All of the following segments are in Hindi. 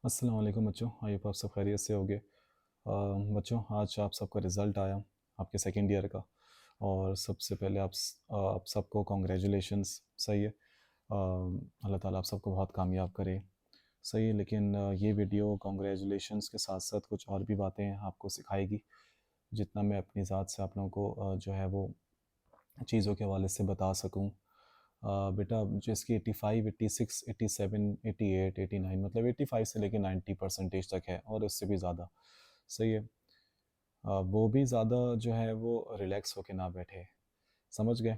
अस्सलाम वालेकुम बच्चों, आई होप आप सब खैरियत से होंगे। बच्चों, आज आप सबका रिज़ल्ट आया आपके सेकेंड ईयर का। और सबसे पहले आप सबको कॉन्ग्रेचुलेशंस। सही है। अल्लाह ताला आप सबको बहुत कामयाब करे। सही है, लेकिन ये वीडियो कॉन्ग्रेचुलेशंस के साथ साथ कुछ और भी बातें आपको सिखाएगी, जितना मैं अपनी ज़ात से आप लोगों को जो है वो चीज़ों के हवाले से बता सकूं। बेटा जिसकी 85, 86, 87, 88, 89 मतलब 85 से लेके 90% तक है और उससे भी ज़्यादा। सही है। वो भी ज़्यादा जो है वो रिलैक्स होके ना बैठे। समझ गए?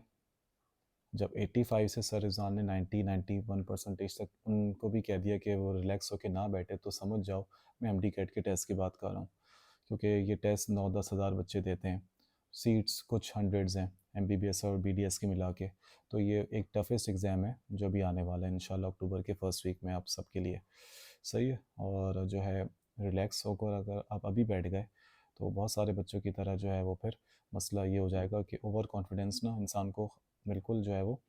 जब 85 से सर रिजवान ने 90, 91% तक उनको भी कह दिया कि वो रिलैक्स होके ना बैठे, तो समझ जाओ मैं एमडी कैट के टेस्ट की बात कर रहा हूँ। क्योंकि ये टेस्ट 9-10 हज़ार बच्चे देते हैं, सीट्स कुछ हंड्रेड्स हैं एमबीबीएस और बीडीएस के मिला के। तो ये एक टफेस्ट एग्ज़ाम है जो भी आने वाला है इंशाल्लाह अक्टूबर के फर्स्ट वीक में आप सबके लिए। सही है। और जो है रिलैक्स होकर अगर आप अभी बैठ गए तो बहुत सारे बच्चों की तरह जो है वो फिर मसला ये हो जाएगा कि ओवर कॉन्फिडेंस ना इंसान को बिल्कुल जो है वो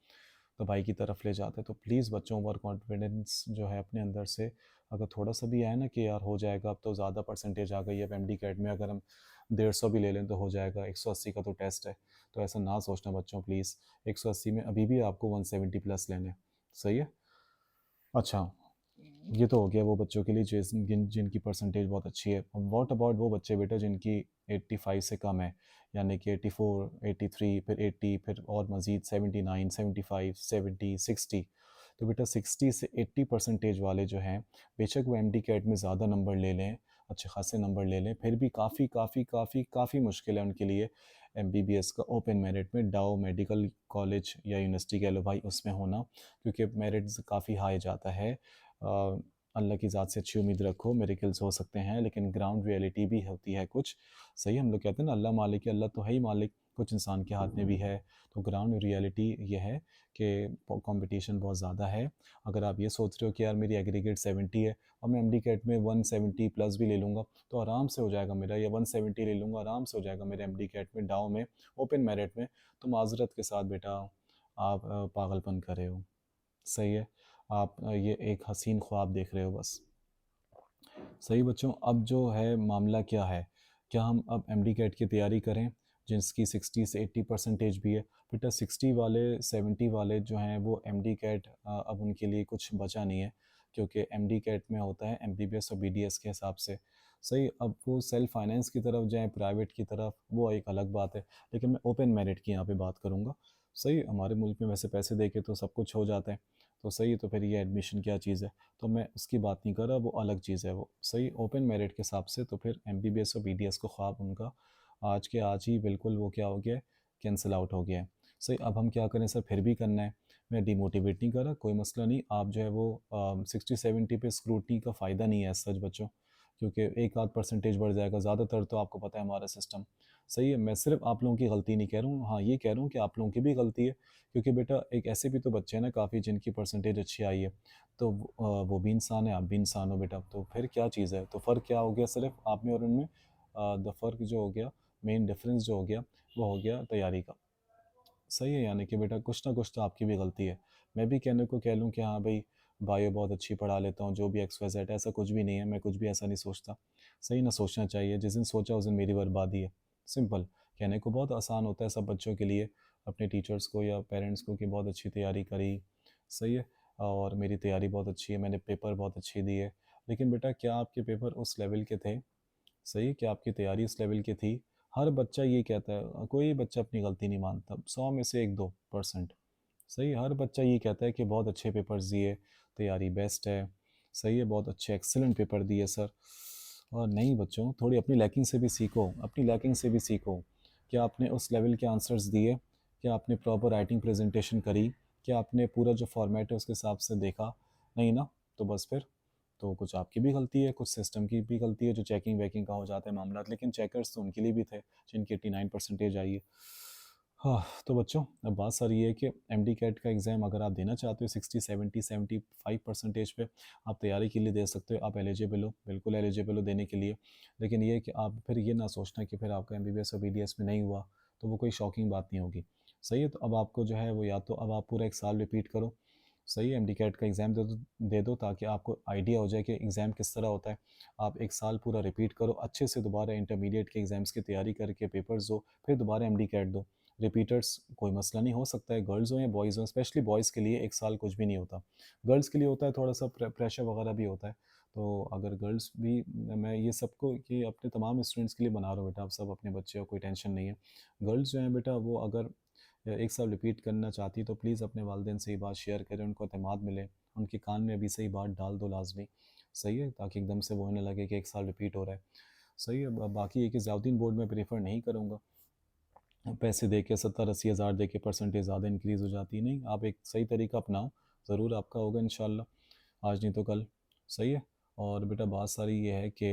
तबाही की तरफ ले जाते हैं। तो प्लीज़ बच्चों, ओवर कॉन्फिडेंस जो है अपने अंदर से अगर थोड़ा सा भी आए ना कि यार हो जाएगा, अब तो ज़्यादा परसेंटेज आ गई है, अब एमडी कैट में अगर हम 150 भी ले लें तो हो जाएगा, 180 का तो टेस्ट है। तो ऐसा ना सोचना बच्चों प्लीज़। 180 में अभी भी आपको 170 प्लस लेने। सही है। अच्छा, ये तो हो गया वो बच्चों के लिए जिनकी परसेंटेज बहुत अच्छी है। व्हाट अबाउट वो बच्चे बेटा जिनकी 85 से कम है, यानी कि 84, 83, फिर 80, फिर और मज़ीद 79, 75, 70, 60। तो बेटा 60 से 80 परसेंटेज वाले जो हैं, बेशक वो एमडी कैट में ज़्यादा नंबर ले लें, अच्छे खासे नंबर ले लें, फिर भी काफ़ी काफ़ी काफ़ी काफ़ी मुश्किल है उनके लिए एमबीबीएस का ओपन मेरिट में डाउ मेडिकल कॉलेज या यूनिवर्सिटी कह लो भाई उसमें होना। क्योंकि मेरिट काफ़ी हाई जाता है। अल्लाह की ज़ात से अच्छी उम्मीद रखो, मेरेकल्स हो सकते हैं, लेकिन ग्राउंड रियलिटी भी होती है कुछ। सही, हम लोग कहते हैं ना अल्लाह मालिक है, अल्लाह तो है ही मालिक, कुछ इंसान के हाथ में भी है। तो ग्राउंड रियलिटी ये है कि कंपटीशन बहुत ज़्यादा है। अगर आप ये सोच रहे हो कि यार मेरी एग्रीगेट 70 है और मैं एमडी कैट में 170 प्लस भी ले लूँगा तो आराम से हो जाएगा मेरा, या 170 ले लूँगा आराम से हो जाएगा मेरे एमडी कैट में डाउ में ओपन मेरिट में, तो माजरत के साथ बेटा आप पागलपन कर रहे हो। सही है। आप ये एक हसीन ख्वाब देख रहे हो बस। सही बच्चों, अब जो है मामला क्या है, क्या हम अब एमडी कैट की तैयारी करें जिसकी 60 से 80 परसेंटेज भी है? बेटा 60 वाले 70 वाले जो हैं वो एमडी कैट अब उनके लिए कुछ बचा नहीं है, क्योंकि एमडी कैट में होता है एमबीबीएस और बीडीएस के हिसाब से। सही, अब वो सेल्फ फाइनेंस की तरफ जाएँ, प्राइवेट की तरफ, वो एक अलग बात है। लेकिन मैं ओपन मेरिट की यहाँ पे बात करूँगा। सही, हमारे मुल्क में वैसे पैसे दे के तो सब कुछ हो जाता है। तो सही, तो फिर ये एडमिशन क्या चीज़ है? तो मैं उसकी बात नहीं कर रहा, वो अलग चीज़ है वो। सही, ओपन मेरिट के हिसाब से तो फिर एमबीबीएस और बीडीएस को ख्वाब उनका आज के आज ही बिल्कुल वो क्या हो गया है, कैंसिल आउट हो गया है। सही, अब हम क्या करें सर, फिर भी करना है। मैं डिमोटिवेट नहीं कर रहा, कोई मसला नहीं। आप जो है वो 60-70 पे स्क्रूटनी का फ़ायदा नहीं है सच बच्चों, क्योंकि एक आध परसेंटेज बढ़ जाएगा, ज़्यादातर तो आपको पता है हमारा सिस्टम। सही है, मैं सिर्फ आप लोगों की गलती नहीं कह रहा हूँ, हाँ ये कह रहा हूँ कि आप लोगों की भी गलती है। क्योंकि बेटा एक ऐसे भी तो बच्चे हैं ना काफ़ी जिनकी परसेंटेज अच्छी आई है, तो वो भी इंसान है, आप भी इंसान हो बेटा। तो फिर क्या चीज़ है, तो फ़र्क क्या हो गया सिर्फ आप में और उनमें? द फ़र्क जो हो गया, मेन डिफरेंस जो हो गया, वो हो गया तैयारी का। सही है, यानी कि बेटा कुछ ना कुछ तो आपकी भी गलती है। मैं भी कहने को कह लूँ कि हाँ भाई बायो बहुत अच्छी पढ़ा लेता हूँ, जो भी एक्स वाई जेड, ऐसा कुछ भी नहीं है, मैं कुछ भी ऐसा नहीं सोचता। सही, ना सोचना चाहिए, जिस दिन सोचा उस दिन मेरी बर्बादी है। सिंपल, कहने को बहुत आसान होता है सब बच्चों के लिए, अपने टीचर्स को या पेरेंट्स को कि बहुत अच्छी तैयारी करी। सही है, और मेरी तैयारी बहुत अच्छी है, मैंने पेपर बहुत अच्छी दिए। लेकिन बेटा क्या आपके पेपर उस लेवल के थे? सही, कि आपकी तैयारी इस लेवल की थी? हर बच्चा ये कहता है, कोई बच्चा अपनी गलती नहीं मानता, 100 में से 1-2%। सही, हर बच्चा ये कहता है कि बहुत अच्छे पेपर्स दिए, तैयारी बेस्ट है। सही है, बहुत अच्छे एक्सीलेंट पेपर दिए सर। और नहीं बच्चों, थोड़ी अपनी लैकिंग से भी सीखो, अपनी लैकिंग से भी सीखो। क्या आपने उस लेवल के आंसर्स दिए? क्या आपने प्रॉपर राइटिंग प्रेजेंटेशन करी? क्या आपने पूरा जो फॉर्मेट है उसके हिसाब से देखा? नहीं ना? तो बस फिर तो कुछ आपकी भी गलती है, कुछ सिस्टम की भी गलती है, जो चेकिंग वेकिंग का हो जाता है मामला। लेकिन चेकर्स तो उनके लिए भी थे जिनकी 89 परसेंटेज आई है। हाँ, तो बच्चों अब बात सारी ये है कि एमडी कैट का एग्ज़ाम अगर आप देना चाहते हो 60, 70, 75 परसेंटेज पे, आप तैयारी के लिए दे सकते हो, आप एलिजिबल हो, बिल्कुल एलिजिबल हो देने के लिए। लेकिन ये है कि आप फिर ये ना सोचना कि फिर आपका एमबीबीएस और बीडीएस में नहीं हुआ, तो वो कोई शॉकिंग बात नहीं होगी। सही है, तो अब आपको जो है वो या तो अब आप पूरा एक साल रिपीट करो, सही है, एमडी कैट का एग्ज़ाम दे दो ताकि आपको आइडिया हो जाए कि एग्ज़ाम किस तरह होता है। आप एक साल पूरा रिपीट करो, अच्छे से दोबारा इंटरमीडिएट के एग्ज़ाम्स की तैयारी करके पेपर्स दो, फिर दोबारा एमडी कैट दो। रिपीटर्स कोई मसला नहीं, हो सकता है गर्ल्स हों या बॉयज़ हों, स्पेशली बॉयज़ के लिए 1 साल कुछ भी नहीं होता। गर्ल्स के लिए होता है थोड़ा-सा प्रेशर वगैरह भी होता है। तो अगर गर्ल्स भी, मैं ये सबको कि अपने तमाम स्टूडेंट्स के लिए बना रहा हूँ बेटा, आप सब अपने बच्चे हो, कोई टेंशन नहीं है। गर्ल्स जो हैं बेटा, वो अगर 1 साल रिपीट करना चाहती है तो प्लीज़ अपने वालिदैन से ये बात शेयर करें, उनको एतमाद मिले, उनके कान में अभी से ही बात डाल दो लाज़मी, सही है? ताकि एकदम से वो ना लगे कि 1 साल रिपीट हो रहा है, सही है? बाकी ये कि ज़ियाउद्दीन बोर्ड में प्रेफ़र नहीं करूँगा, पैसे दे के 70-80 हज़ार दे के परसेंटेज ज़्यादा इंक्रीज़ हो जाती है, नहीं, आप एक सही तरीका अपनाओ, ज़रूर आपका होगा इंशाअल्लाह, आज नहीं तो कल, सही है? और बेटा बात सारी ये है कि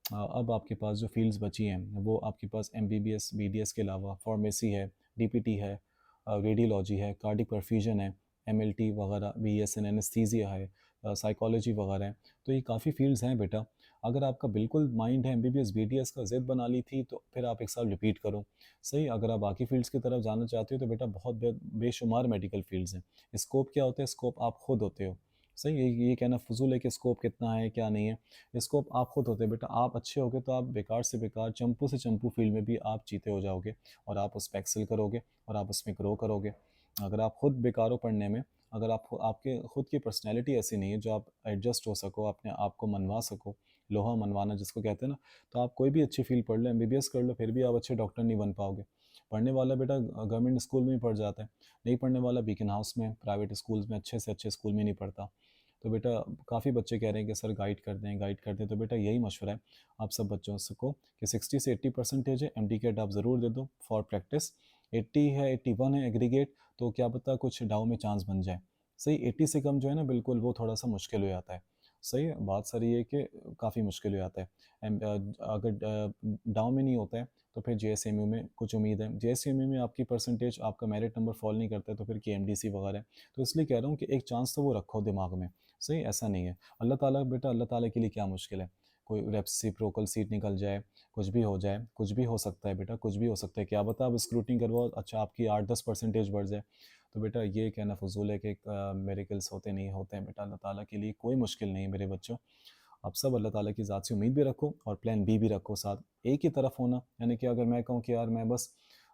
अब आपके पास जो फ़ील्ड्स बची हैं, वो आपके पास एमबीबीएस, बीडीएस के अलावा फार्मेसी है, डीपीटी है, रेडियोलॉजी है, कार्डिक परफ्यूजन है, एमएलटी वगैरह, बीएसएन एनेस्थीसिया है, साइकोलॉजी वगैरह है। तो ये काफ़ी फ़ील्ड्स हैं बेटा। अगर आपका बिल्कुल माइंड है एमबीबीएस, बीडीएस का ज़िद बना ली थी, तो फिर आप 1 साल रिपीट करो। सही, अगर आप बाकी फ़ील्ड्स की तरफ जाना चाहते हो तो बेटा बहुत बेशुमार मेडिकल फ़ील्ड्स हैं। स्कोप क्या होता है? स्कोप आप खुद होते हो। सही, ये कहना फ़ुज़ूल है कि स्कोप कितना है, क्या नहीं है। स्कोप आप खुद होते हो बेटा, आप अच्छे होगे तो आप बेकार से बेकार, चंपू से चंपू फ़ील्ड में भी आप जीते हो जाओगे और आप उस पे एक्सेल करोगे और आप उसमें ग्रो करोगे। अगर आप खुद बेकार हो पढ़ने में, अगर आपके खुद की पर्सनैलिटी ऐसी नहीं है जो आप एडजस्ट हो सको, अपने आप को मनवा सको, लोहा मनवाना जिसको कहते हैं ना, तो आप कोई भी अच्छी फ़ील्ड पढ़ लो, एमबीबीएस कर लो, फिर भी आप अच्छे डॉक्टर नहीं बन पाओगे। पढ़ने वाला बेटा गवर्नमेंट स्कूल में ही पढ़ जाता है, नहीं पढ़ने वाला बीकन हाउस में, प्राइवेट स्कूल्स में, अच्छे से अच्छे स्कूल में नहीं पढ़ता। तो बेटा काफ़ी बच्चे कह रहे हैं कि सर गाइड कर दें, तो बेटा यही मशवरा है आप सब बच्चों से को कि 60 से 80 परसेंटेज है, एमडी कैट आप ज़रूर दे दो फॉर प्रैक्टिस। 80 है, 81 है एग्रीगेट, तो क्या पता कुछ डाउ में चांस बन जाए। सही, 80 से कम जो है ना बिल्कुल वो थोड़ा सा मुश्किल हो जाता है। सही है, बात सारी ये कि काफ़ी मुश्किल हो जाता है। अगर डाउ में नहीं होता है तो फिर जेएसएमयू में कुछ उम्मीद है। जेएसएमयू में आपकी परसेंटेज, आपका मेरिट नंबर फॉल नहीं करता है तो फिर केएमडीसी वगैरह है। तो इसलिए कह रहा हूँ कि एक चांस तो वो रखो दिमाग में। सही, ऐसा नहीं है। अल्लाह ताला बेटा, अल्लाह ताला के लिए क्या मुश्किल है? कोई रेसिप्रोकल सीट निकल जाए, कुछ भी हो जाए, कुछ भी हो सकता है बेटा, कुछ भी हो सकता है। क्या पता आप स्क्रूटनी करवाओ, अच्छा आपकी 8-10 परसेंटेज बढ़ जाए। तो बेटा ये कहना फ़ुज़ूल है कि मिरेकल्स होते नहीं होते हैं बेटा, अल्लाह ताला के लिए कोई मुश्किल नहीं है मेरे बच्चों। आप सब अल्लाह ताला की ज़ात से उम्मीद भी रखो और प्लान बी भी रखो साथ। एक ही तरफ होना, यानी कि अगर मैं कहूँ कि यार मैं बस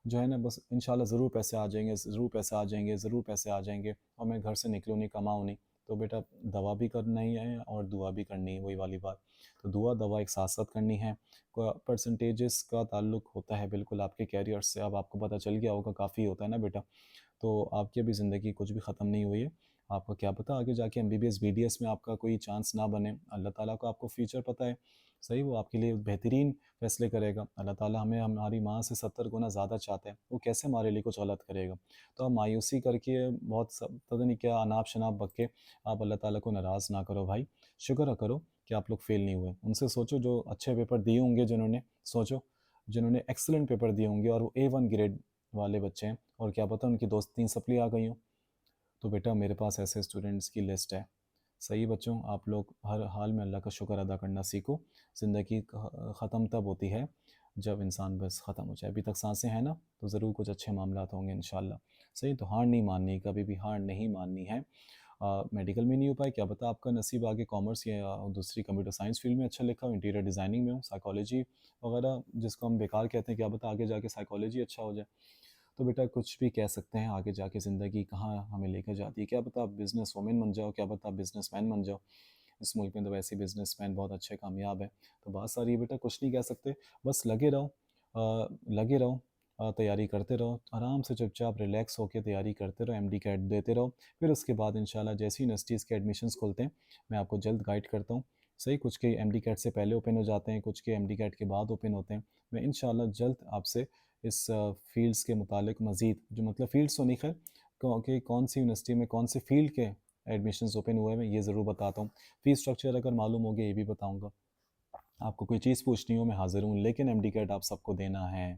जो है ना, बस इंशाल्लाह ज़रूर पैसे आ जाएँगे, ज़रूर पैसे आ जाएँगे, ज़रूर पैसे आ जाएँगे और मैं घर से निकलूँ नहीं, कमाऊँ नहीं, तो बेटा दवा भी करना ही है और दुआ भी करनी है, वही वाली बात। तो दुआ, दवा एक साथ-साथ करनी है। परसेंटेजेस का ताल्लुक होता है बिल्कुल आपके करियर से, अब आपको पता चल गया होगा, काफ़ी होता है ना बेटा। तो आपकी अभी ज़िंदगी कुछ भी ख़त्म नहीं हुई है। आपका क्या पता आगे जाके एमबीबीएस, बीडीएस में आपका कोई चांस ना बने। अल्लाह ताला को आपको फ्यूचर पता है, सही, वो आपके लिए बेहतरीन फ़ैसले करेगा। अल्लाह ताला हमें हमारी माँ से 70 गुना ज़्यादा चाहता है, वो कैसे हमारे लिए कुछ गलत करेगा। तो आप मायूसी करके बहुत सब पता नहीं क्या अनाप-शनाप बक के आप अल्लाह ताला को नाराज़ ना करो भाई। शुक्र करो कि आप लोग फ़ेल नहीं हुए। उनसे सोचो जो अच्छे पेपर दिए होंगे, जिन्होंने सोचो, जिन्होंने एक्सीलेंट पेपर दिए होंगे और वो A1 ग्रेड वाले बच्चे हैं और क्या पता उनकी 2-3 सप्ली आ गई हों। तो बेटा मेरे पास ऐसे स्टूडेंट्स की लिस्ट है। सही बच्चों, आप लोग हर हाल में अल्लाह का शुक्र अदा करना सीखो। ज़िंदगी ख़त्म तब होती है जब इंसान बस ख़त्म हो जाए। अभी तक सांसें हैं ना, तो ज़रूर कुछ अच्छे मामलात होंगे इंशाल्लाह। सही, तो हार नहीं माननी, कभी भी हार नहीं माननी है। मेडिकल में नहीं हो पाए, क्या पता आपका नसीब आगे कॉमर्स या दूसरी कंप्यूटर साइंस फील्ड में अच्छा लिखा हो, इंटीरियर डिज़ाइनिंग में हो, साइकोलॉजी वगैरह जिसको हम बेकार कहते हैं, क्या पता आगे जाके साइकोलॉजी अच्छा हो जाए। तो बेटा कुछ भी कह सकते हैं, आगे जाके ज़िंदगी कहाँ हमें लेकर जाती है, क्या पता आप बिज़नेस वुमेन बन जाओ, क्या पता आप बिज़नेसमैन बन जाओ। इस मुल्क में तो वैसे ही बिज़नेसमैन बहुत अच्छे कामयाब हैं। तो बात सारी है बेटा, कुछ नहीं कह सकते, बस लगे रहो, तैयारी करते रहो, आराम से चुपचाप रिलैक्स होकर तैयारी करते रहो, एमडी कैट देते रहो। फिर उसके बाद इंशाल्लाह जैसे ही यूनिवर्सिटीज़ के एडमिशन्स खुलते हैं, मैं आपको जल्द गाइड करता हूँ। सही, कुछ के एमडी कैट से पहले ओपन हो जाते हैं, कुछ के एमडी कैट के बाद ओपन होते हैं। मैं इंशाल्लाह जल्द आपसे इस फ़ील्ड्स के मुतालिक मज़ीद, जो मतलब फ़ील्ड्स तो नहीं खैर, कि कौन सी यूनिवर्सिटी में कौन से फ़ील्ड के एडमिशन्स ओपन हुए हैं, ये ज़रूर बताता हूँ। फ़ीस स्ट्रक्चर अगर मालूम हो गया, ये भी बताऊँगा। आपको कोई चीज़ पूछनी हो, मैं हाज़िर हूँ, लेकिन एमडी कैट आप सबको देना है।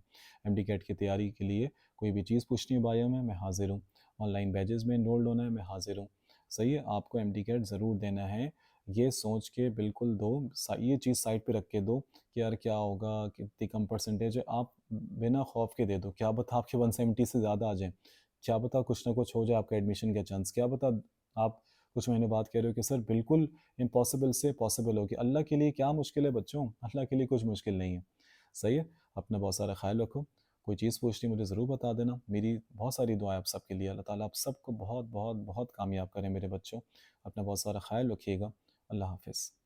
एमडी कैट की तैयारी के लिए कोई भी चीज़ पूछनी है बायो में, मैं हाज़िर हूँ। ऑनलाइन बैचेज़ में एनरोल्ड होना है, मैं हाज़िर हूँ। सही है, आपको एमडी कैट ज़रूर देना है। ये सोच के बिल्कुल दो, ये चीज़ साइड पे रख के दो कि यार क्या होगा, कितनी कम परसेंटेज है। आप बिना खौफ के दे दो, क्या पता आपके 170 से ज़्यादा आ जाए, क्या पता कुछ ना कुछ हो जाए, आपका एडमिशन का चांस, क्या पता आप कुछ महीने बाद कह रहे हो कि सर बिल्कुल इम्पॉसिबल से पॉसिबल होगी। अल्लाह के लिए क्या मुश्किल है बच्चों? अल्लाह के लिए कुछ मुश्किल नहीं है। सही है? अपना बहुत सारा ख़्याल रखो। कोई चीज़ पूछनी मुझे ज़रूर बता देना। मेरी बहुत सारी दुआएँ आप सबके लिए। अल्लाह ताला आप सबको बहुत, बहुत, बहुत कामयाब करें मेरे बच्चों। अपना बहुत सारा ख़्याल रखिएगा। अल्लाह हाफ़िज़।